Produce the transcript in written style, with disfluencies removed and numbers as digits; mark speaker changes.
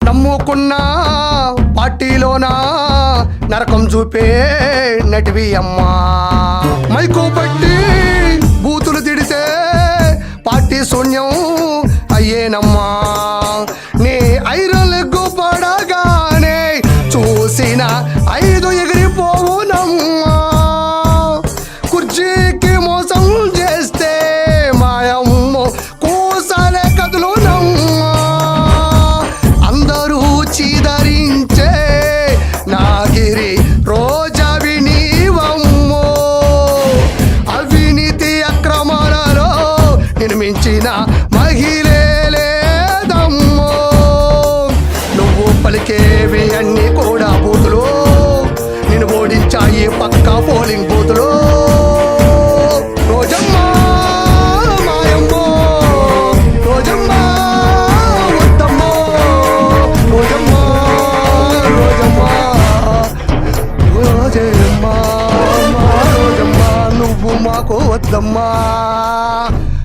Speaker 1: నమ్ముకున్న పార్టీలోనా నరకం చూపే నటివి అమ్మా. మైకు పట్టి బూతులు తిడితే పార్టీ శూన్యం అయ్యేనమ్మా. నీ ఐరన్ లెగ్గు పడగానే చూసిన 5 ఎగిరిపోవునమ్మా. కుర్చీకి మోసం చేస్తే మాయమ్మ కూసాలే కదులునమ్మా. అందరూ చీదరించే నాగిరి రోజవి నీవమ్మో. అవినీతి అక్రమాలలో నిర్మించిన మహిళే లేదమ్మో. నువ్వు పలికేవి అన్ని కూడా బూతులు, నేను ఓడించాయి పక్క పోలింగ్ బూతులు. రోజమ్మా మాయమ్మో, రోజమ్మా వద్దమ్మో, రోజమ్మా రోజమ్మా రోజమ్మా రోజమ్మా నువ్వు మాకు వద్దమ్మా.